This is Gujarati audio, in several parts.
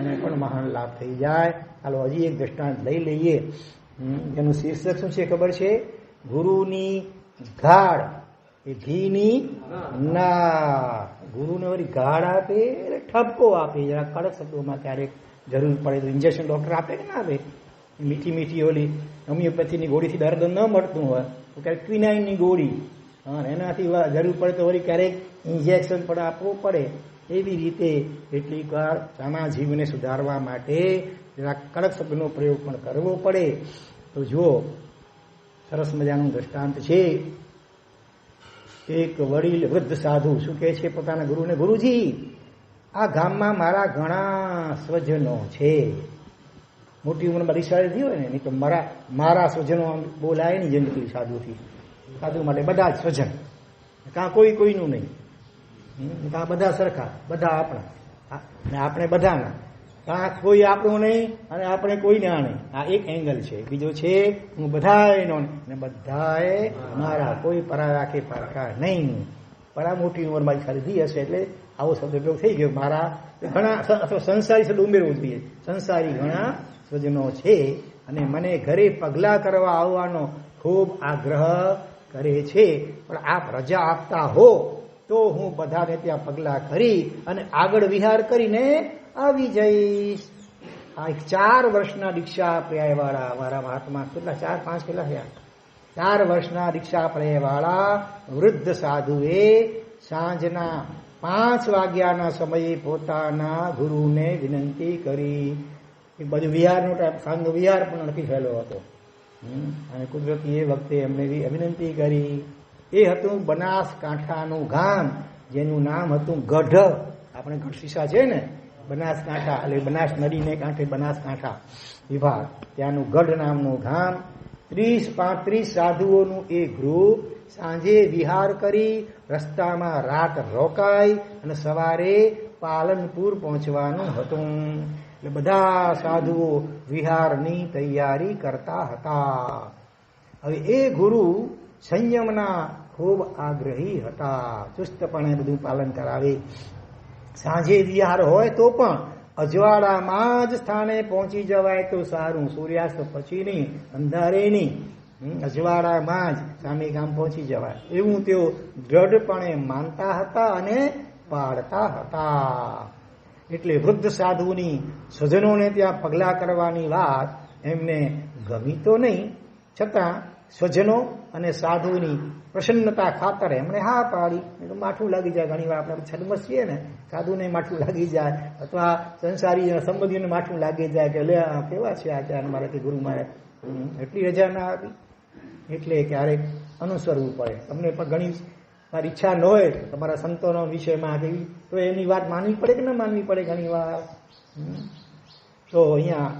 એને પણ મહાન લાભ થઈ જાય. ચાલો હજી એક દ્રષ્ટાંત લઈ લઈએ. એનું શીર્ષક શું છે ખબર છે? ગુરુની ગાળ એ ઘીની ના. ગુરુને વળી ગાળ આપે એટલે ઠપકો આપે. જરા કડક શબ્દોમાં ક્યારેક જરૂર પડે તો ઇન્જેક્શન ડોક્ટર આપે કે ના આપે? મીઠી મીઠી ઓલી હોમિયોપેથીની ગોળીથી દર્દ ન મળતું હોય તો ક્યારેક ક્વિનાઇનની ગોળી, એનાથી જરૂર પડે તો વળી ક્યારેક ઇન્જેક્શન પણ આપવું પડે. એવી રીતે કેટલીક વાર સામા જીવને સુધારવા માટે જરા કડક શબ્દનો પ્રયોગ પણ કરવો પડે. તો જુઓ, સરસ મજાનું દ્રષ્ટાંત છે. એક વડીલ વૃદ્ધ સાધુ શું કહે છે પોતાના ગુરુને, ગુરુજી, આ ગામમાં મારા ઘણા સ્વજનો છે. મોટી ઉંમરમાં રિસાઈ થયો હોય ને, નહીં તો મારા સ્વજનો બોલાય નહીં જિંદગી સાધુથી. સાધુ માટે બધા જ સ્વજન, કાં કોઈનું નહીં, કાં બધા સરખા, બધા આપણા ને આપણે બધાના, કાં કોઈ આપણું નહીં અને આપણે કોઈના નહીં. આ એક એંગલ છે. બીજો છે હું બધાયનો ને બધાએ મારા, કોઈ પરાયા કે પારકા નહીં. પણ આ મોટી ઉંમરમાં ખરીદી હશે એટલે આવો શબ્દ ઉપયોગ થઈ ગયો. મારા ઘણા, અથવા સંસારી શબ્દ ઉમેરવું જોઈએ. સંસારી ઘણા સ્વજનો છે અને મને ઘરે પગલાં કરવા આવવાનો ખૂબ આગ્રહ કરે છે. પણ આપ રજા આપતા હો તો હું બધાને ત્યાં પગલાં કરી અને આગળ વિહાર કરીને આવી જઈશ. આ 4 વર્ષના દીક્ષા પર્યાયવાળા અમારા મહાત્મા, કેટલા 4-5 કેટલા થયા? 4 વર્ષના દીક્ષા પર્યાયવાળા વૃદ્ધ સાધુએ સાંજના 5 વાગ્યાના સમયે પોતાના ગુરુને વિનંતી કરી. એક બાજુ વિહારનો ટાઈમ, સાંજનો વિહાર પણ નથી થયેલો હતો અને કુદરતી એ વખતે એમને વિનંતી કરી. એ હતું બનાસકાંઠાનું ગામ જેનું નામ હતું ગઢ. આપણે ગઢશીશા છે ને, બનાસકાંઠા, એટલે બનાસ નદીને કાંઠે બનાસકાંઠા વિભાગ, ત્યાંનું ગઢ નામનું ગામ. 30-35 સાધુઓનું એ ગ્રુપ સાંજે વિહાર કરી રસ્તામાં રાત રોકાઈ અને સવારે પાલનપુર પહોંચવાનું હતું. એટલે બધા સાધુઓ વિહારની તૈયારી કરતા હતા. હવે એ ગુરુ સંયમના ખૂબ આગ્રહી હતા, ચુસ્તપણે બધું પાલન કરાવે. સાંજે વિહાર હોય તો પણ અજવાળામાં જ સ્થાને પહોંચી જવાય તો સારું. સૂર્યાસ્ત પછીની અંધારેની અજવાળામાં જ સામે ગામ પહોંચી જવાય, એવું તેઓ દ્રઢપણે માનતા હતા અને પાડતા હતા. એટલે વૃદ્ધ સાધુની સ્વજનોને ત્યાં પગલાં કરવાની વાત એમને ગમી તો નહીં, છતાં સ્વજનો અને સાધુની પ્રસન્નતા ખાતર એમણે હા પાડી. એ તો માઠું લાગી જાય ઘણી વાર, આપણે છદમસ છીએ ને, સાધુને માઠું લાગી જાય અથવા સંસારી સંબંધીઓને માઠું લાગી જાય કે લે કેવા છે આચાર્ય મારાથી ગુરુ મારે એટલી રજા ના આપી. એટલે ક્યારેક અનુસરવું પડે. તમને પણ ઘણી વાર ઈચ્છા ન હોય તમારા સંતોનો વિષયમાં કેવી, તો એની વાત માનવી પડે કે ન માનવી પડે ઘણી વાર. તો અહીંયા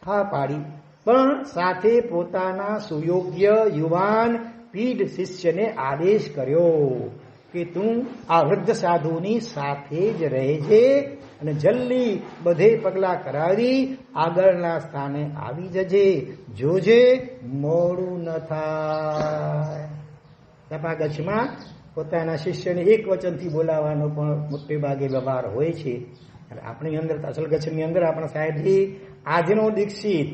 હા પાડી, પણ સાથે પોતાના સુયોગ્ય યુવાન પીઢ શિષ્યને આદેશ કર્યો કે તું આ વૃદ્ધ સાધુની સાથે જ રહેજે અને જલ્દી બધે પગલાં કરાવી આગળના સ્થાને આવી જજે, જોજે મોડું ન થાય. તપાગચમાં પોતાના શિષ્યને એક વચનથી બોલાવવાનો પણ મોટે ભાગે વ્યવહાર હોય છે. આપણી અંદર અસલ ગચ્છની અંદર આપણા સાહેબજી આજનો દીક્ષિત,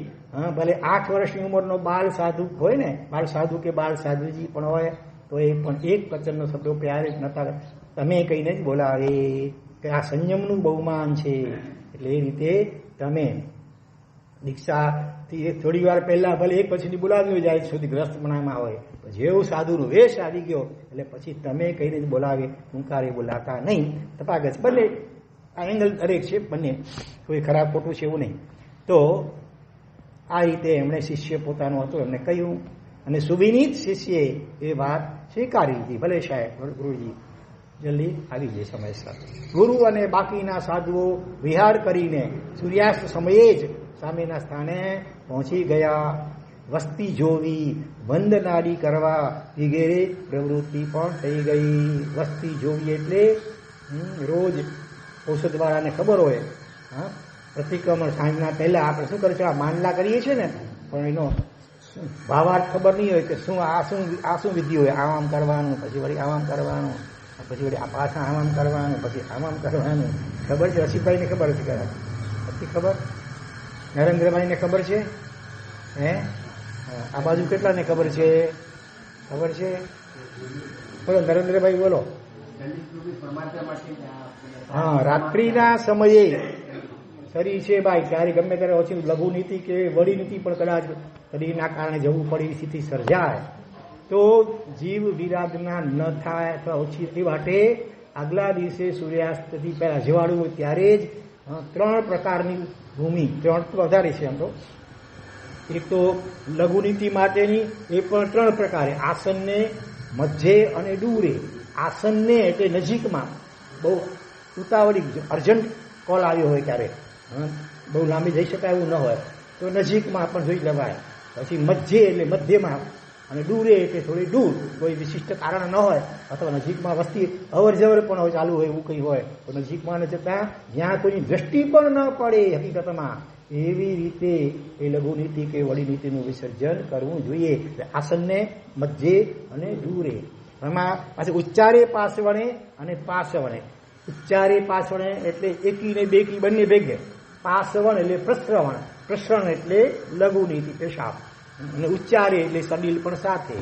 ભલે 8 વર્ષની ઉંમરનો બાળ સાધુ હોય ને, બાળ સાધુ કે બાળ સાધુજી પણ હોય તો એ પણ એક વચનનો શબ્દો પ્યારે જ નતા તમે કહીને જ બોલાવે કે આ સંયમનું બહુમાન છે. એટલે એ રીતે તમે દીક્ષાથી થોડી વાર પહેલા ભલે એક પછીથી બોલાવ્યું જાય સુધી ગ્રસ્તપણામાં હોય, જેવું સાધુનો વેશ આવી ગયો એટલે પછી તમે કહીને જ બોલાવે, હુંકારે બોલાતા નહીં. તપાગત ભલે આ એંગલ દરેક છે, બંને કોઈ ખરાબ ખોટું છે એવું નહીં. તો આ રીતે એમણે શિષ્ય પોતાનો હતો એમને કહ્યું અને સુવિનીત શિષ્યએ એ વાત સ્વીકારી લીધી. ભલે સાહેબ ગુરુજી જલ્દી આવી જાય સમયસર. ગુરુ અને બાકીના સાધુઓ વિહાર કરીને સૂર્યાસ્ત સમયે જ સામેના સ્થાને પહોંચી ગયા. વસ્તી જોવી, વંદનાદી કરવા વગેરે પ્રવૃત્તિ પણ થઈ ગઈ. વસ્તી જોવી એટલે રોજ ઔષધવાળાને ખબર હોય, હા, પ્રતિક્રમણ સાંજના પહેલા આપણે શું કરીશું, આ માંડલા કરીએ છીએ ને, પણ એનો ભાવાર્થ ખબર નહીં હોય કે શું આ શું વિધિ હોય. આમ કરવાનું, પછી વળી આમ કરવાનું, પછી વળી આ પાછા આમ કરવાનું, પછી આમ કરવાનું. ખબર છે રસીભાઈને ખબર છે કે નથી ખબર? નરેન્દ્રભાઈને ખબર છે? હે? આ બાજુ કેટલાને ખબર છે? ખબર છે? બોલો નરેન્દ્રભાઈ, બોલો. હા, રાત્રિના સમયે શરીર છે ભાઈ, ક્યારે ગમે ત્યારે ઓછી લઘુ નીતિ કે વડી નીતિ પણ કદાચ શરીરના કારણે જવું પડે એવી સ્થિતિ સર્જાય તો જીવ વિરાગના ન થાય અથવા ઓછી એ માટે આગલા દિવસે સૂર્યાસ્તથી પહેલા જવાળું હોય ત્યારે જ 3 પ્રકારની ભૂમિ, 3 તો વધારે છે આમ તો. એક તો લઘુ નીતિ માટેની એ પણ 3 પ્રકારે, આસનને, મધ્યે અને દૂરે. આસનને એટલે નજીકમાં, બહુ ઉતાવળી અર્જન્ટ કોલ આવ્યો હોય ત્યારે, બહુ લાંબી જઈ શકાય એવું ન હોય તો નજીકમાં પણ જોઈ લેવાય. પછી મધ્યે એટલે મધ્યમાં, અને દૂરે એટલે થોડી દૂર, કોઈ વિશિષ્ટ કારણ ન હોય અથવા નજીકમાં વસ્તી અવર જવર પણ ચાલુ હોય એવું કંઈ હોય તો નજીકમાં ન જતા જ્યાં કોઈની દ્રષ્ટિ પણ ન પડે હકીકતમાં એવી રીતે એ લઘુ નીતિ કે વડી નીતિનું વિસર્જન કરવું જોઈએ. આસનને, મધ્યે અને દૂરે. એમાં પાછું ઉચ્ચારે પાસવણે અને પાસવણે. ઉચ્ચારે પાસવણે એટલે એકી ને બેકી બંને ભેગે. પાસવણ એટલે પ્રસરવણ, પ્રસરણ એટલે લઘુ નીતિ પેશાબ, અને ઉચ્ચારે એટલે સડીલ પણ સાથે.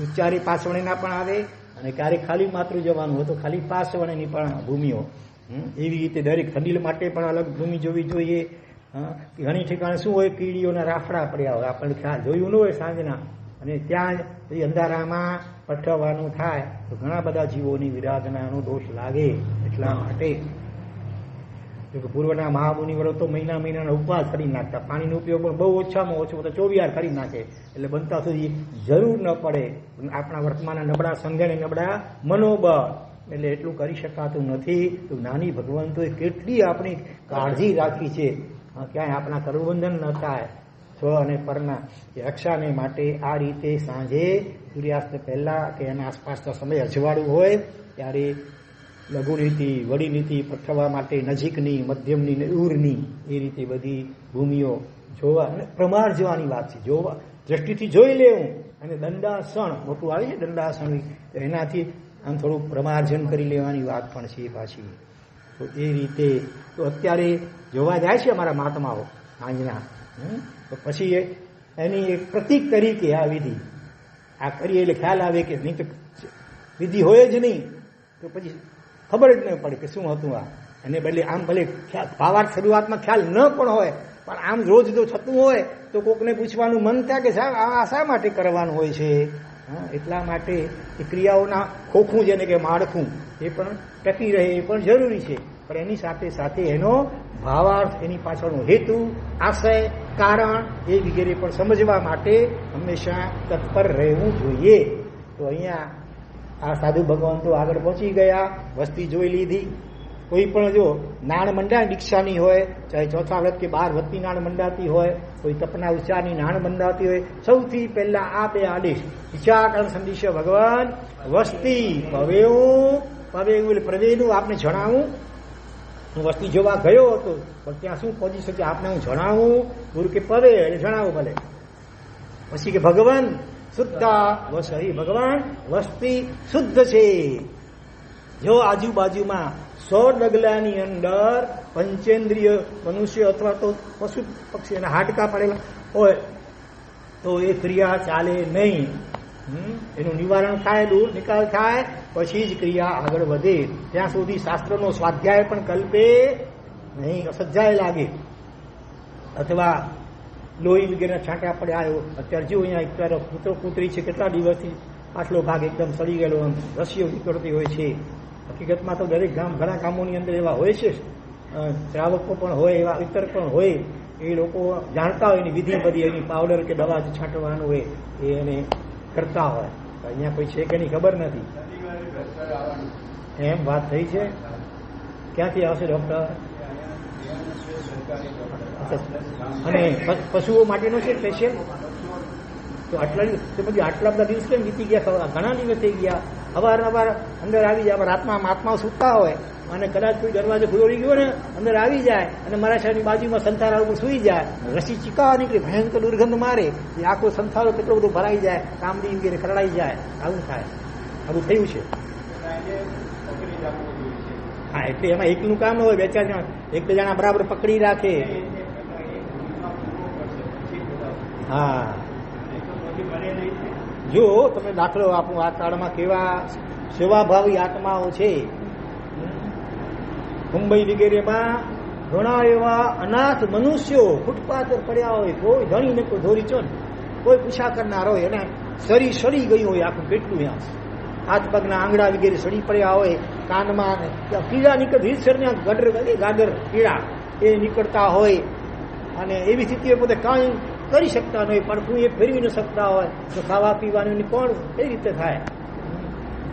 ઉચ્ચારે પાસવણેના પણ આવે અને ક્યારેક ખાલી માત્ર જવાનું હોય તો ખાલી પાસવણેની પણ ભૂમિઓ. એવી રીતે દરેક સડીલ માટે પણ અલગ ભૂમિ જોવી જોઈએ. ઘણી ઠેકાણે શું હોય, કીડીઓના રાફડા પડ્યા હોય, આપણને ખ્યાલ જોયું ન હોય સાંજના, અને ત્યાં જ અંધારામાં પઠવાનું થાય તો ઘણા બધા જીવોની વિરાધનાનો દોષ લાગે. એટલા માટે પૂર્વના મહામુનિવરો તો મહિનાના ઉપવાસ કરી નાખતા, પાણીનો ઉપયોગ પણ બહુ ઓછામાં ઓછો તો 24 કરી નાખે, એટલે બનતા સુધી જરૂર ન પડે. આપણા વર્તમાનના નબળા સમજણ, નબળા મનોબળ, એટલે એટલું કરી શકાતું નથી. તો નાની ભગવંતોએ કેટલી આપણી કાળજી રાખી છે, ક્યાંય આપણા કર્મબંધન ન થાય. સ્વ અને પરના રક્ષાને માટે આ રીતે સાંજે સૂર્યાસ્ત પહેલા કે એના આસપાસનો સમય અજવાળું હોય ત્યારે લઘુ નીતિ, વડી નીતિ પઠવા માટે નજીકની, મધ્યમની ને દૂરની, એ રીતે બધી ભૂમિઓ જોવા. અને પ્રમાણ જોવાની વાત છે, જોવા દ્રષ્ટિથી જોઈ લેવું. અને દંડાસણ મોટું આવે છે, દંડાસણ, એનાથી આમ થોડું પ્રમાર્જન કરી લેવાની વાત પણ છે પાછી. તો એ રીતે તો અત્યારે જોવા જાય છે અમારા મહાત્માઓ સાંજના, તો પછી એની એક પ્રતીક તરીકે આ વિધિ આ કરીએ એટલે ખ્યાલ આવે કે નહીં તો વિધિ હોય જ નહીં તો પછી ખબર જ નહીં પડે કે શું હતું આ. એને બદલે આમ ભલે ભાવાર્થ શરૂઆતમાં ખ્યાલ ન પણ હોય, પણ આમ રોજ જો થતું હોય તો કોકને પૂછવાનું મન થાય કે સાહેબ આ શા માટે કરવાનું હોય છે. એટલા માટે એ ક્રિયાઓના ખોખું જેને કે માળખું એ પણ ટકી રહે એ પણ જરૂરી છે, પણ એની સાથે સાથે એનો ભાવાર્થ, એની પાછળનો હેતુ, આશય, કારણ એ વગેરે પણ સમજવા માટે હંમેશા તત્પર રહેવું જોઈએ. તો અહીંયા આ સાધુ ભગવાન તો આગળ પહોંચી ગયા, વસ્તી જોઈ લીધી. કોઈ પણ જો નાણ મંડાય દીક્ષાની હોય, ચાહે ચોથા વ્રત કે 12 વ્રતની નાણ મંડાતી હોય, કોઈ તપના ઉચ્ચારની નાણ મંડાતી હોય, સૌથી પહેલા આ 2 આદેશ વિચારણ સંદેશ ભગવાન વસ્તી પવેવું પ્રવેનું આપને જણાવું. હું વસ્તી જોવા ગયો હતો પણ ત્યાં શું પહોંચી શક્યો આપને હું જણાવું. ગુરુ કે પવે એટલે જણાવું ભલે. પછી કે ભગવાન શુદ્ધા વસઈ, ભગવાન વસ્તી શુદ્ધ છે. જો આજુબાજુમાં 100 ડગલાની અંદર પંચેન્દ્રિય મનુષ્ય અથવા તો પશુ પક્ષી એના હાડકા પડેલા હોય તો એ ક્રિયા ચાલે નહીં. એનું નિવારણ થાય, દૂર નિકાલ થાય, પછી જ ક્રિયા આગળ વધે. ત્યાં સુધી શાસ્ત્રનો સ્વાધ્યાય પણ કલ્પે નહીં, અસજ્જાય લાગે. અથવા લોહી વગેરે છાંટા પડ્યા આવ્યો. અત્યારે જો અહીંયા અત્યારે પુત્ર પુત્રી છે, કેટલા દિવસથી પાછલો ભાગ એકદમ સડી ગયેલો, રસીઓ નીકળતી હોય છે. હકીકતમાં તો દરેક ઘણા ગામોની અંદર એવા હોય છે, શ્રાવકો પણ હોય, એવા ઇતર પણ હોય. એ લોકો જાણતા હોય એની વિધિ બધી, એની પાવડર કે દવા છાંટવાનું હોય એ એને કરતા હોય. અહીંયા કોઈ છે કે નહીં ખબર નથી. એમ વાત થઈ છે. ક્યાંથી આવશે ડોક્ટર? અને પશુઓ માટેનો છે સ્પેશિયલ. તો આટલા બધા દિવસ કેમ વીતી ગયા? ઘણા દિવસ થઈ ગયા. અવારનવાર અંદર આવી જાય. રાતમાં મહાત્માઓ સૂતા હોય અને કદાચ કોઈ દરવાજો ખુલ્લો રહી ગયો ને અંદર આવી જાય અને મારા શહેરની બાજુમાં સંથારા ઉપર સૂઈ જાય. રસી ચીકાવા નીકળે, ભયંકર દુર્ગંધ મારે, એ આખો સંથારો કેટલો બધો ભરાઈ જાય, કામડી વગેરે ખરડાઈ જાય. આવું થાય, આવું થયું છે. હા, એટલે એમાં એકલું કામ ન હોય, બે ચાર જણા એક બે જણા બરાબર પકડી રાખે. હા, જો તમે દાખલો આપો, આ કાળમાં કેવા સેવાભાવી આત્માઓ છે. મુંબઈ વગેરેમાં ઘણા એવા અનાથ મનુષ્યો ફૂટપાથ પર પડ્યા હોય, કોઈ ધણી ને કોઈ ધોરી ચો ને કોઈ પૂછા કરનાર હોય, અને શરીર સડી ગયું હોય આખું, કેટલું ત્યાં હાથ પગના આંગળા વગેરે સડી પડ્યા હોય, કાનમાં કીડા નીકળતી રીતસરના ગાગર કીડા એ નીકળતા હોય, અને એવી સ્થિતિએ પોતે કાંઈ કરી શકતા નહીં, પડખું એ ફેરવી ન શકતા હોય, તો ખાવા પીવાનું કોણ કઈ રીતે થાય?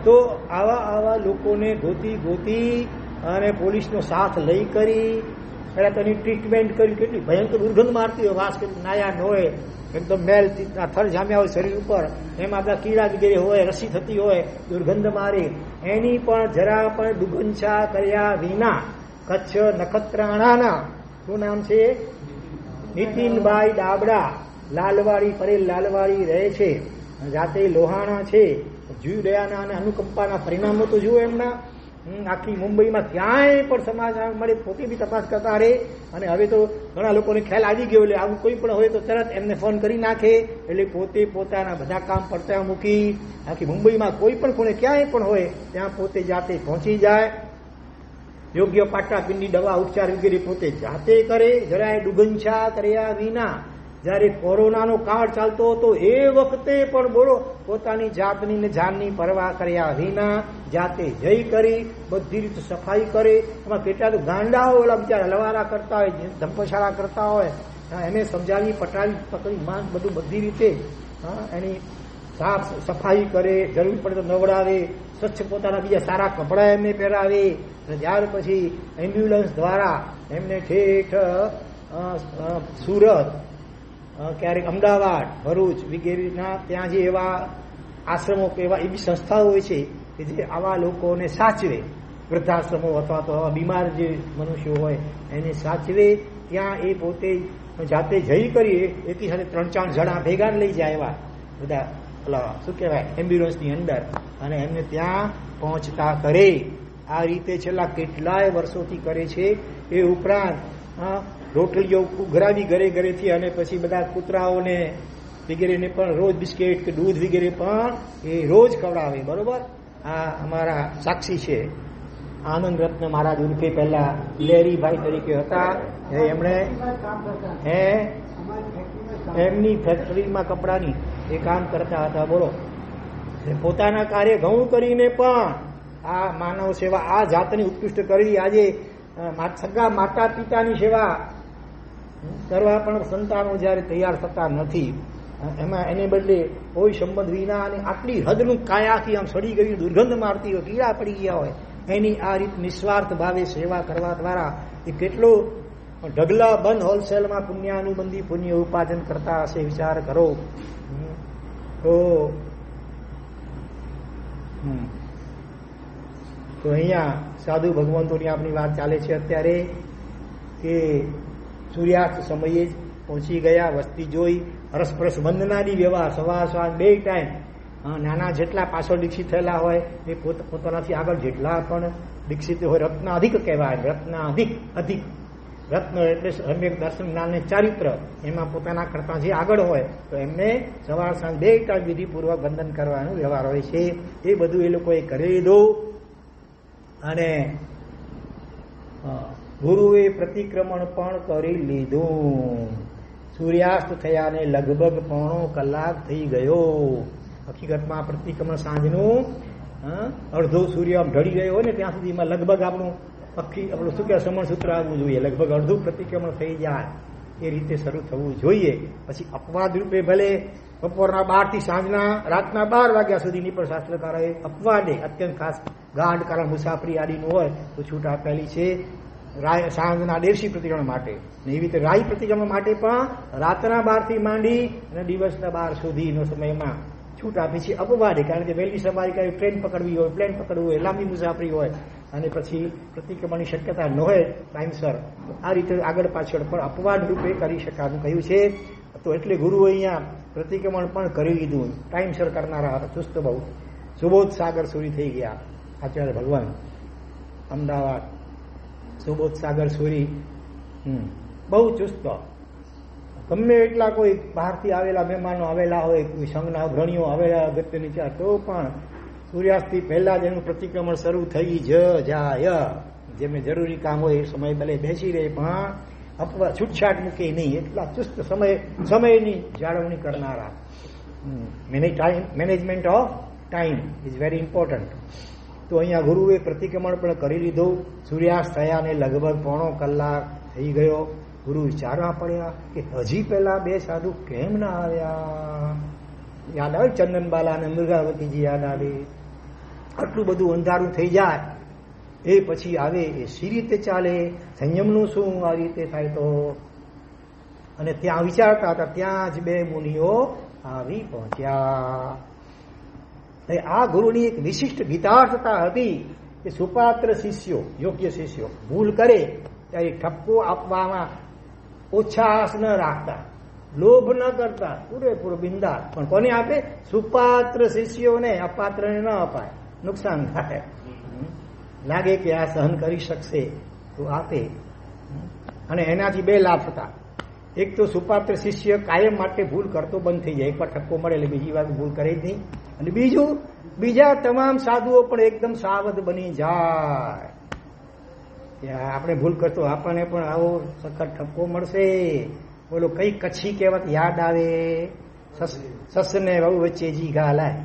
તો આવા લોકોને ગોતી અને પોલીસનો સાથ લઈ કરી પહેલાં તેની ટ્રીટમેન્ટ કરી. કેટલી ભયંકર દુર્ગંધ મારતી હોય, વાસ કેટલી નાયા ન હોય, એકદમ મેલ થર જામ્યા હોય શરીર ઉપર, એમાં બધા કીડા વગેરે હોય, રસી થતી હોય, દુર્ગંધ મારી, એની પણ જરા પણ દુર્ગંધા કર્યા વિના કચ્છ નખત્રાણાના શું નામ છે, નીતિનભાઈ ડાબડા, લાલવાડી, પરેલ લાલવાડી રહે છે, જાતે લોહાણા છે, જીવ દયાના અને અનુકંપાના પરિણામો તો જુઓ એમના. આખી મુંબઈમાં ક્યાંય પણ સમાચાર મળે પોતે બી તપાસ કરતા રહે, અને હવે તો ઘણા લોકોને ખ્યાલ આવી ગયો, એટલે આવું કોઈ પણ હોય તો તરત એમને ફોન કરી નાખે, એટલે પોતે પોતાના બધા કામ પડતા મૂકી આખી મુંબઈમાં કોઈ પણ ખૂણે ક્યાંય પણ હોય ત્યાં પોતે જાતે પહોંચી જાય, યોગ્ય પાટાપિંડી દવા ઉપચાર વગેરે પોતે જાતે કરે, જરાય દુર્ગંધા કર્યા વિના. જ્યારે કોરોનાનો કાળ ચાલતો હતો એ વખતે પણ બોલો પોતાની જાતની ને જાનની પરવા કર્યા વિના જાતે જઈ કરી બધી રીતે સફાઈ કરે. એમાં કેટલા તો ગાંડાઓ ઓલા બિચારા લવારા કરતા હોય, ધંપશાળા કરતા હોય, એને સમજાવી પકડી માંગ બધું બધી રીતે એની સાફ સફાઈ કરે, જરૂર પડે તો નવડાવે, સ્વચ્છ પોતાના બીજા સારા કપડા એમને પહેરાવે, અને ત્યાર પછી એમ્બ્યુલન્સ દ્વારા એમને ઠેઠ સુરત, ક્યારેક અમદાવાદ, ભરૂચ વગેરેના ત્યાં જે એવા આશ્રમો કે એવા એવી સંસ્થાઓ હોય છે કે જે આવા લોકોને સાચવે, વૃદ્ધાશ્રમો અથવા તો આવા બીમાર જે મનુષ્યો હોય એને સાચવે, ત્યાં એ પોતે જાતે જઈ કરી એકી સાથે 3-4 જણા ભેગા લઈ જાય એવા બધા પેલા શું કહેવાય એમ્બ્યુલન્સની અંદર, અને એમને ત્યાં પહોંચતા કરે. આ રીતે છેલ્લા કેટલાય વર્ષોથી કરે છે. એ ઉપરાંત રોટલીઓ ઉઘરાવી ઘરેથી, અને પછી બધા કૂતરાઓને વગેરેને પણ રોજ બિસ્કિટ કે દૂધ વગેરે પણ એ રોજ ખવડાવે. બરોબર, આ અમારા સાક્ષી છે આનંદ રત્ન મહારાજ ઉર્ફે પહેલા લેરીભાઈ તરીકે હતા. એમણે એમની ફેક્ટરીમાં કપડાની એ કામ કરતા હતા. બોલો, પોતાના કાર્ય ઘણું કરીને પણ આ માનવ સેવા આ જાતની ઉત્કૃષ્ટ કરી. આજે સગા માતા પિતાની સેવા કરવા પણ સંતાનો જયારે તૈયાર થતા નથી, એમાં એને બદલે કોઈ સંબંધ વિના અને આટલી હદનું કાયાથી આમ સડી ગયું, દુર્ગંધ મારતી હોય, કીડા પડી ગયા હોય, એની આ રીત નિસ્વાર્થ ભાવે સેવા કરવા દ્વારા એ કેટલો ઢગલા બંધ હોલસેલમાં પુણ્યાનુબંધી પુણ્ય ઉપાર્જન કરતા હશે, વિચાર કરો. તો અહીંયા સાધુ ભગવંતોની આપણી વાત ચાલે છે અત્યારે કે સૂર્યાસ્ત સમયે જ પહોંચી ગયા, વસ્તી જોઈ, પરસ્પરસ વંદનાની વ્યવહાર, સવાર સાંજ 2 ટાઈમ. નાના જેટલા પાછળ દીક્ષિત થયેલા હોય એ પોતાનાથી આગળ જેટલા પણ દીક્ષિત હોય, રત્ન અધિક કહેવાય, રત્ન અધિક રત્ન એટલે સમ્યક દર્શન જ્ઞાન ચારિત્ર, એમાં પોતાના કરતા જે આગળ હોય તો એમને સવાર સાંજ 2 ટાઈમ વિધિપૂર્વક વંદન કરવાનો વ્યવહાર હોય છે. એ બધું એ લોકોએ કરી લીધું, અને ગુરુએ પ્રતિક્રમણ પણ કરી લીધું. સૂર્યાસ્ત થયાને લગભગ 1.5 કલાક થઈ ગયો. હકીકતમાં પ્રતિક્રમણ સાંજનું અડધો સૂર્ય ઢળી ગયો હોય ને ત્યાં સુધીમાં લગભગ આપણું શું કહેવાય સમણસૂત્ર આવવું જોઈએ, લગભગ અડધું પ્રતિક્રમણ થઈ જાય એ રીતે શરૂ થવું જોઈએ. પછી અપવાદ રૂપે ભલે બપોરના 12 થી સાંજના રાતના 12 વાગ્યા સુધીની પણ શાસ્ત્રકારોએ અપવાદે અત્યંત ખાસ ગાઢ કારણ મુસાફરી આદિનું હોય તો છૂટ આપેલી છે. સાંજના દેશી પ્રતિક્રમણ માટે, એવી રીતે રાઈ પ્રતિક્રમણ માટે પણ રાતના 12 થી માંડી અને દિવસના 12 સુધીનો સમયમાં છૂટ આપી છે અપવાદે, કારણ કે વહેલી સવારી કરી ટ્રેન પકડવી હોય, પ્લેન પકડવું હોય, લાંબી મુસાફરી હોય અને પછી પ્રતિક્રમણની શક્યતા ન હોય ટાઈમસર, આ રીતે આગળ પાછળ પણ અપવાદ રૂપે કરી શકાતું કહ્યું છે. તો એટલે ગુરુએ અહીંયા પ્રતિક્રમણ પણ કરી લીધું, ટાઈમસર કરનારા ચુસ્ત બહુ સુબોધ સાગર સુરી થઈ ગયા આચાર્ય ભગવાન. અમદાવાદ, સુબોધ સાગર સુરી, બહુ ચુસ્ત. ગમે એટલા કોઈ બહારથી આવેલા મહેમાનો આવેલા હોય, કોઈ સંઘના અગ્રણીઓ આવેલા અગત્યની ચા, તો પણ સૂર્યાસ્તથી પહેલા જ એનું પ્રતિક્રમણ શરૂ થઈ જાય. જેમને જરૂરી કામ હોય એ સમય ભલે બેસી રહે, પણ અપવા છૂટછાટ મૂકે નહીં. એટલા ચુસ્ત સમયની જાળવણી કરનારા. Management of time is very important. તો અહીંયા ગુરુએ પ્રતિક્રમણ પણ કરી લીધું. સૂર્યાસ્ત થયાને લગભગ 1.5 કલાક થઈ ગયો. ગુરુ વિચારવા પડ્યા કે હજી પેલા 2 સાધુ કેમ ના આવ્યા. યાદ આવે ચંદનબાલા અને મૃગાવતીજી યાદ આવે. આટલું બધું અંધારું થઈ જાય એ પછી આવે એ સી રીતે ચાલે, સંયમનું શું આ રીતે થાય તો. અને ત્યાં વિચારતા હતા, ત્યાં જ 2 મુનિઓ આવી પહોંચ્યા. આ ગુરુની એક વિશિષ્ટ ગીતાર્થતા હતી કે સુપાત્ર શિષ્યો, યોગ્ય શિષ્યો ભૂલ કરે ત્યારે ઠપકો આપવામાં ઓછાસ ન રાખતા, લોભ ન કરતા, પૂરેપૂરો બિંદાસ. પણ કોને આપે? સુપાત્ર શિષ્યોને. અપાત્રને ન અપાય, નુકસાન થાય. લાગે કે આ સહન કરી શકશે તો આપે. અને એનાથી 2 લાભ હતા. એક તો સુપાત્ર શિષ્ય કાયમ માટે ભૂલ કરતો બંધ થઈ જાય. એકવાર ઠપકો મળે એટલે બીજી વાર ભૂલ કરે જ નહીં. અને બીજું, બીજા તમામ સાધુઓ પણ એકદમ સાવધ બની જાય. આપણે ભૂલ કરતો આપણને પણ આવો સખત ઠપકો મળશે. બોલો કઈ કચ્છી કહેવત યાદ આવે? સસને વહુ વચ્ચે જી ગાલાય.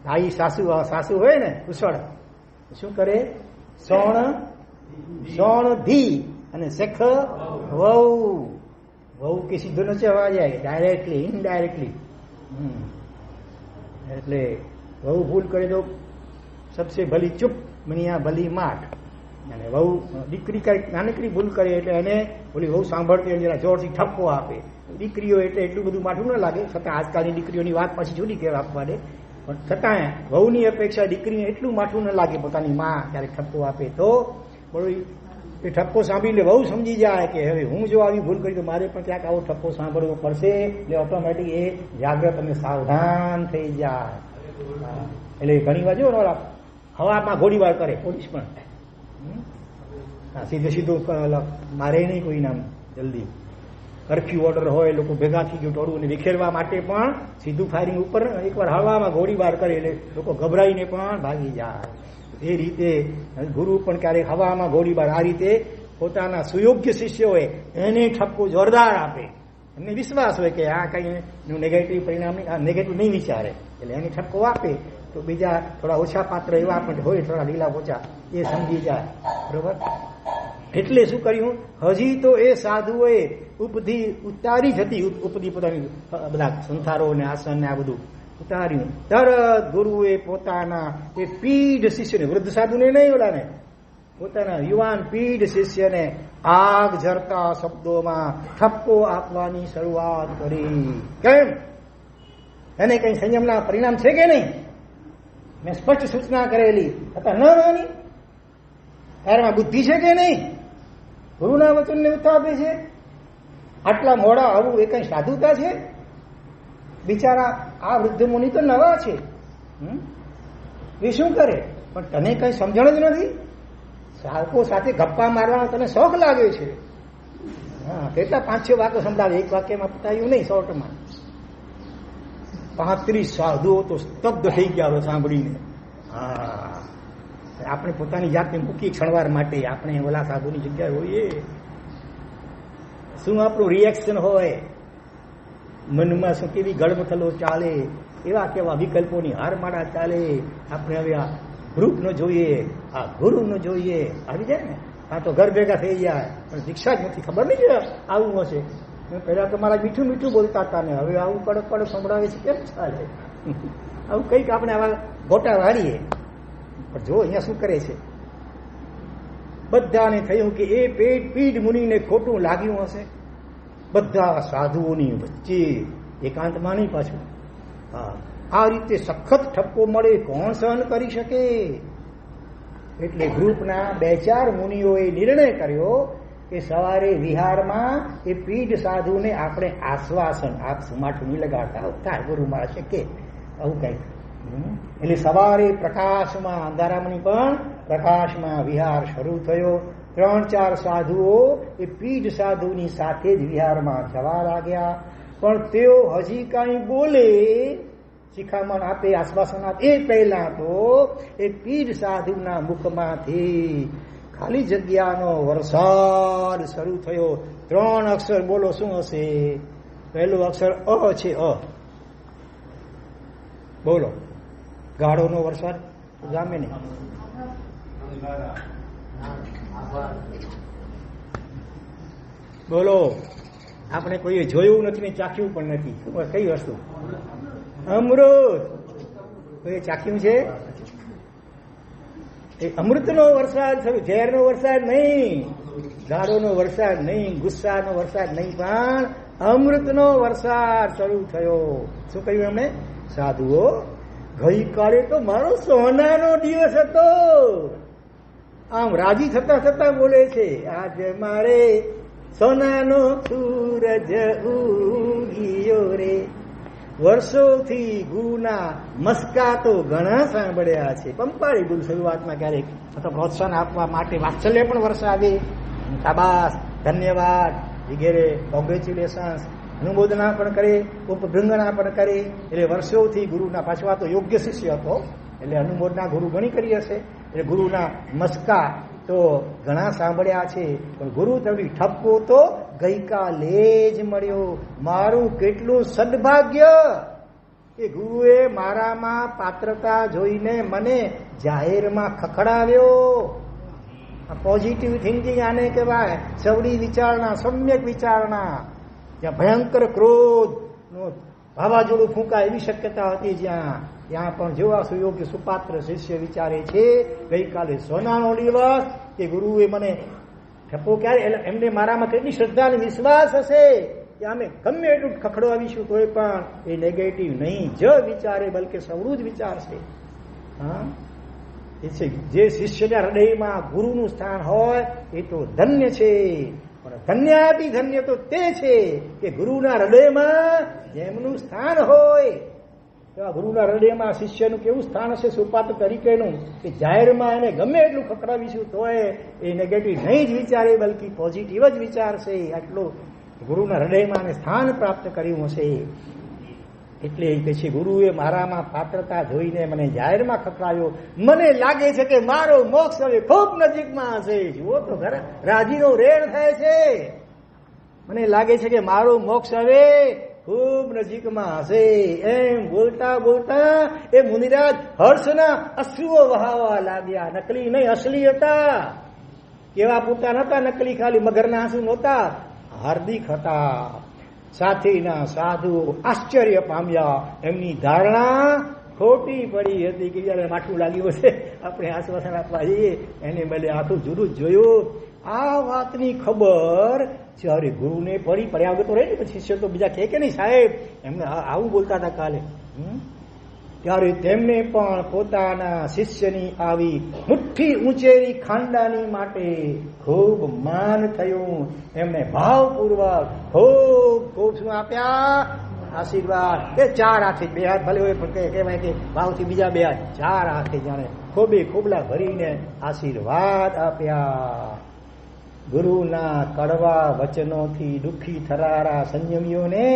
ભાઈ સાસુ હોય ને કુશળ, શું કરે? સોણ ધી અને શેખ વહુ કે સીધો ન ચવા જાય, ડાયરેક્ટલી ઇનડાયરેક્ટલી. એટલે વહુ ભૂલ કરે તો સબસે ભલી ચૂપ મનિયા ભલી માટ. અને વહુ દીકરી કઈ નાનકડી ભૂલ કરે એટલે એને ઓલી વહુ સાંભળતી જરા જોરથી ઠપકો આપે. દીકરીઓ એટલે એટલું બધું માઠું ન લાગે. છતાં આજકાલની દીકરીઓની વાત પાછી જુદી કહેવા આપવા દે. પણ છતાં વહુની અપેક્ષા દીકરીને એટલું માઠું ન લાગે. પોતાની માં ક્યારેક ઠપકો આપે તો બોલો એ ઠપકો સાંભળી લે વહુ સમજી જાય કે હવે હું જો આવી ભૂલ કરી તો મારે પણ ક્યાંક આવો ઠપકો સાંભળવો પડશે. એટલે ઓટોમેટિક એ જાગ્રત અને સાવધાન થઈ જાય. એટલે ઘણી વાર જો હવામાં ગોળીબાર કરે પોલીસ પણ. સીધું મારે નહીં કોઈ નામ જલ્દી. કર્ફ્યુ ઓર્ડર હોય, લોકો ભેગા થઈ ગયું ટોળું અને વિખેરવા માટે પણ સીધું ફાયરિંગ ઉપર એકવાર હવામાં ગોળીબાર કરે એટલે લોકો ગભરાઈને પણ ભાગી જાય. એ રીતે ગુરુ પણ ક્યારેક હવામાં ગોળીબાર આ રીતે પોતાના સુયોગ્ય શિષ્યોએ એને ઠપકો જોરદાર આપે. એમને વિશ્વાસ હોય કે આ કઈ નેગેટિવ પરિણામ નેગેટિવ નહીં વિચારે, એટલે એને ઠપકો આપે તો બીજા થોડા ઓછા પાત્ર એવા પણ હોય, થોડા લીલા ઓછા, એ સમજી જાય. બરોબર. એટલે શું કર્યું? હજી તો એ સાધુઓએ ઉપધિ ઉતારી જ હતી. ઉપધિ પોતાની બધા સંથારો ને આસન ને આ બધું ઉતાર્યું. તરત ગુરુએ પોતાના એ પીઢ શિષ્યને, વૃદ્ધ સાધુને નહીં ઓલાને, પોતાના યુવાન પીઢ શિષ્યને આગ ઝરતા શબ્દોમાં ઠપકો આપવાની શરૂઆત કરી. કેમ? એને કઈ સંયમના પરિણામ છે કે નહીં? મેં સ્પષ્ટ સૂચના કરેલી હતા ન માની? એમાં બુદ્ધિ છે કે નહીં? ગુરુના વચનને ઉતાપે છે. આટલા મોડા આવું એ કઈ સાધુતા છે? બિચારા આ વૃદ્ધ મુનિ તો નવા છે, એ શું કરે? પણ તને કઈ સમજણ જ નથી. સાધકો સાથે ગપ્પા મારવાનો તને શોખ લાગે છે. હા, કેટલા 5-6 વાક્યો સંભળાવે, એક વાક્યમાં પતાવ્યું નહીં, શોર્ટમાં. 35 સાધુઓ તો સ્તબ્ધ થઈ ગયા સાંભળીને. હા, આપણે પોતાની જાતને મૂકી ક્ષણવાર માટે આપણે ઓલા સાધુની જગ્યાએ હોઈએ, શું આપણું રિએક્શન હોય? મનમાં શું કેવી ગળમથલો ચાલે, એવા કેવા વિકલ્પોની હારમાળા ચાલે. આપણે હવે આ ગ્રુપ ન જોઈએ, આ ગુરુ ન જોઈએ, આવી જાય ને. આ તો ઘર ભેગા થઈ જાય, પણ દીક્ષા જ નથી, ખબર નહીં આવું હશે. પહેલા તો મારા મીઠું મીઠું બોલતા હતા ને હવે આવું કડક કડક સંભળાવે છે, કેમ ચાલે? આવું કંઈક આપણે આવા ગોટા વાળીએ. પણ જો અહીંયા શું કરે છે, બધાને થયું કે એ પીઢ મુનિને ખોટું લાગ્યું હશે. બધા સાધુઓની વચ્ચે એકાંતમાં નહીં પાછું. હા, આ રીતે સખત ઠપકો મળે કોણ સહન કરી શકે? એટલે ગ્રુપના 2-4 મુનિઓએ નિર્ણય કર્યો કે સવારે વિહારમાં એ પીઢ સાધુને આપણે આશ્વાસન માઠું નહીં લગાડતા, થાય ગુરુ મારા છે કે આવું કંઈક. એટલે સવારે પ્રકાશમાં અંધારામની પણ પ્રકાશમાં વિહાર શરૂ થયો. 3-4 સાધુઓ એ પીઢ સાધુની સાથે જ વિહારમાં જવા લાગ્યા. પણ તેઓ હજી કાંઈ બોલે, શિખામણ આપે, આશ્વાસન આપે એ પહેલા તો એ પીઢ સાધુના મુખમાંથી ખાલી જગ્યાનો વરસાદ શરૂ થયો. 3 અક્ષર બોલો, શું હશે? પહેલું અક્ષર અ છે. અ બોલો. ગાળોનો વરસાદ જામે ને. બોલો. આપણે કોઈએ જોયું નથી ને ચાખ્યું પણ નથી. કઈ વસ્તુ? અમૃત. કોઈએ ચાખ્યું છે? એ અમૃતનો વરસાદ થયો, ઝેરનો વરસાદ નહીં, ગાળોનો વરસાદ નહીં, ગુસ્સાનો વરસાદ નહીં, પણ અમૃતનો વરસાદ શરૂ થયો. શું કહ્યું એમણે? સાધુઓ, ગઈકાલે તો મારો સોનાનો દિવસ હતો. આમ રાજી થતા થતા બોલે છે, આજે મારે સોનાનો સૂરજ ઉગીયો રે. વર્ષોથી ગુરુના મસ્કા તો ઘણા સાંભળ્યા છે. પંપાળી ગુરુ શરૂઆતમાં ક્યારેક પ્રોત્સાહન આપવા માટે વાત્સલ્ય પણ વરસાવે, શાબાશ, ધન્યવાદ વગેરે, કોંગ્રેચ્યુલેશન્સ, અનુમોદના પણ કરે, ઉપભૃંગના પણ કરે. એટલે વર્ષોથી ગુરુના, પાછવા તો યોગ્ય શિષ્ય હતો એટલે અનુમોદના ગુરુ ઘણી કરી હશે. એટલે ગુરુના મસ્કા તો ઘણા સાંભળ્યા છે, પણ ગુરુ તરફથી ઠપકો તો ગઈકાલે જ મળ્યો. મારું કેટલું સદભાગ્ય કે ગુરુએ મારામાં પાત્રતા જોઈને મને જાહેરમાં ખખડાવ્યો. આ પોઝિટિવ થિંકિંગ આને કહેવાય. સવડી વિચારણા, સમ્યક વિચારણા. જ્યાં ભયંકર ક્રોધનો વાવાઝોડું ફૂંકાય એવી શક્યતા હતી, ત્યાં પણ જોવા સુયોગ્ય સુપાત્ર શિષ્ય વિચારે છે, ગઈકાલે સોનાનો દિવસ કે ગુરુએ મને ઠપકો ક્યારે, એમને મારામાં કેટલી શ્રદ્ધા અને વિશ્વાસ હશે કે અમે ગમે એટલું ખખડવાવીશું તોય પણ એ નેગેટિવ નહીં જ વિચારે, બલકે સવળું જ વિચારશે. હા, જે શિષ્યના હૃદયમાં ગુરુનું સ્થાન હોય એ તો ધન્ય છે. ધન્યાતિ ધન્ય તો તે છે કે ગુરુના હૃદયમાં જેમનું સ્થાન હોય. એવા ગુરુના હૃદયમાં શિષ્યનું કેવું સ્થાન હશે સુપાત્ર તરીકેનું, કે જાહેરમાં એને ગમે એટલું ખખડાવીશું તોય એ નેગેટિવ નહીં જ વિચારે, બલકે પોઝિટિવ જ વિચારશે. આટલું ગુરુના હૃદયમાં એને સ્થાન પ્રાપ્ત કર્યું હશે. એટલે એ કહે છે, ગુરુએ મારામાં પાત્રતા જોઈને મને જાહેરમાં ખખડાવ્યો. મને લાગે છે કે મારો મોક્ષ હવે ખૂબ નજીકમાં હશે. જુઓ તો ખરા, રાજીનો રેડ થાય છે. મને લાગે છે કે મારો મોક્ષ હવે ખૂબ નજીકમાં હશે. એમ બોલતા બોલતા એ મુનિરાજ હર્ષના અશ્રુઓ વહાવા લાગ્યા. નકલી નહીં, અસલી હતા. કેવા પૂરતા નતા નકલી, ખાલી મગરના આંસુ નહોતા, હાર્દિક હતા. સાથેના સાધુ આશ્ચર્ય પામ્યા. એમની ધારણા ખોટી પડી હતી કે જયારે માઠું લાગ્યું હશે આપણે આશ્વાસન આપવા જઈએ, એને બદલે આખું જુદું જ જોયું. આ વાતની ખબર જ્યારે ગુરુને પડી, પડ્યા વગર તો રહે ને, પછી શિષ્ય તો બીજા કે નહીં સાહેબ એમને આવું બોલતા હતા કાલે, ત્યારે તેમને પણ પોતાના શિષ્યની આવી મુઠ્ઠી ઊંચેરી ખાનદાની માટે ખૂબ માન થયું. એમને ભાવપૂર્વક ખૂબ ખૂબ શું આપ્યા? આશીર્વાદ. એ 4 હાથે, 2 હાથ ભલે હોય પણ કહેવાય કે ભાવથી બીજા 2 હાથ, 4 હાથે જાણે ખોબે ખોબલા ભરીને આશીર્વાદ આપ્યા. ગુરુના કડવા વચનોથી દુઃખી થનારા સંયમીઓને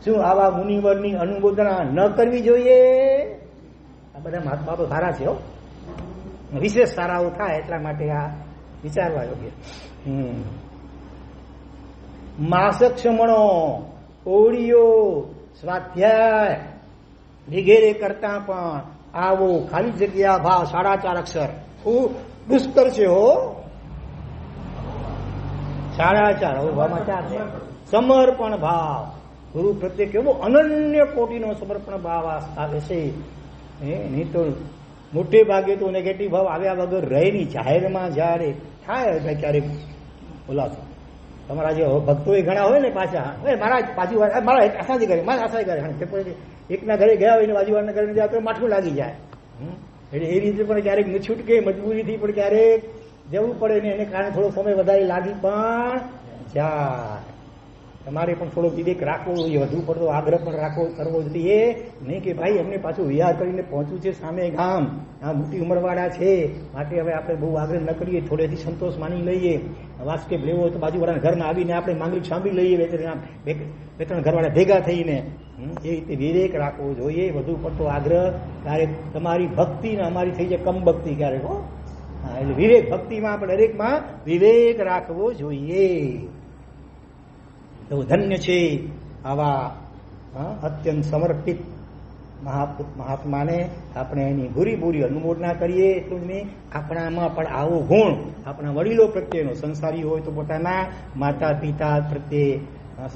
શું આવા મુનિવરની અનુમોદના ન કરવી જોઈએ? આ બધા મહાત્માઓ સારા છે હો, વિશેષ સારાઓ થાય એટલા માટે આ વિચારવા યોગ્ય. માસક્ષમણો, ઓળીઓ, સ્વાધ્યાય વગેરે કરતા પણ આવો ખાલી જગ્યા ભાવ 4.5 અક્ષર ખૂબ દુષ્કર છે હો. 4.5 ભાવમાં 4 છે. સમર્પણ ભાવ, ગુરુ પ્રત્યે કેવો અનન્ય કોટીનો સમર્પણ ભાવ આવે છે. નહીં તો મોટે ભાગે તો નેગેટિવ ભાવ આવ્યા વગર રહે નહીં. જાહેરમાં જયારે થાય ક્યારેક બોલાતો, તમારા જે ભક્તો એ ઘણા હોય ને પાછા, મારા બાજુવાળ, મારા આસાજી કરે, મારા આસાઈ કરે, એકના ઘરે ગયા હોય ને બાજુવાળના ઘરે જાય તો માઠું લાગી જાય. એટલે એ રીતે પણ ક્યારેક છૂટકે મજબૂરીથી પણ ક્યારેક જવું પડે ને, એને કારણે થોડો સમય વધારે લાગી પણ જાય. તમારે પણ થોડો વિવેક રાખવો જોઈએ, વધુ પડતો આગ્રહ પણ કરવો જોઈએ નહીં કે ભાઈ અમને પાછું વિહાર કરીને પહોંચવું છે સામે ગામ, આ મોટી ઉંમરવાળા છે માટે હવે આપણે બહુ આગ્રહ ન કરીએ, થોડેથી સંતોષ માની લઈએ. વાસ્કેપ લેવો હોય તો બાજુવાળાના ઘરમાં આવીને આપણે માંગણી સાંભળી લઈએ, બે ત્રણ ઘરવાળા ભેગા થઈને. એ રીતે વિવેક રાખવો જોઈએ. વધુ પડતો આગ્રહ ક્યારેક તમારી ભક્તિ ને અમારી થઈ જાય કમ ભક્તિ ક્યારેક. એટલે વિવેક, ભક્તિમાં આપણે દરેકમાં વિવેક રાખવો જોઈએ. તો ધન્ય છે આવા અત્યંત સમર્પિત મહાત્માને આપણે એની ભૂરી અનુમોદના કરીએ. એટલું જ નહીં, આપણામાં પણ આવો ગુણ, આપણા વડીલો પ્રત્યેનો, સંસારી હોય તો પોતાના માતા પિતા પ્રત્યે,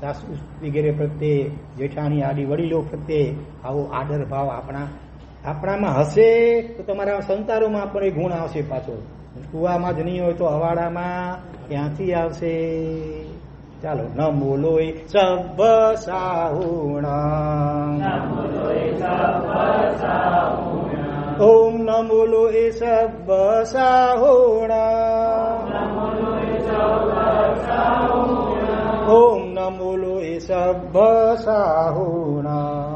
સાસુ વગેરે પ્રત્યે, જેઠાણી આદિ વડીલો પ્રત્યે આવો આદર ભાવ આપણામાં હશે તો તમારા સંતારોમાં પણ એ ગુણ આવશે. પાછો કુવામાં જ નહીં હોય તો અવાડામાં ક્યાંથી આવશે? ચાલો, નમો લોય સબ્બ સાહુણા, ઓમ નમો લોય સબ્બ સાહુણા, ઓમ નમો લોય સબ્બ સાહુણા.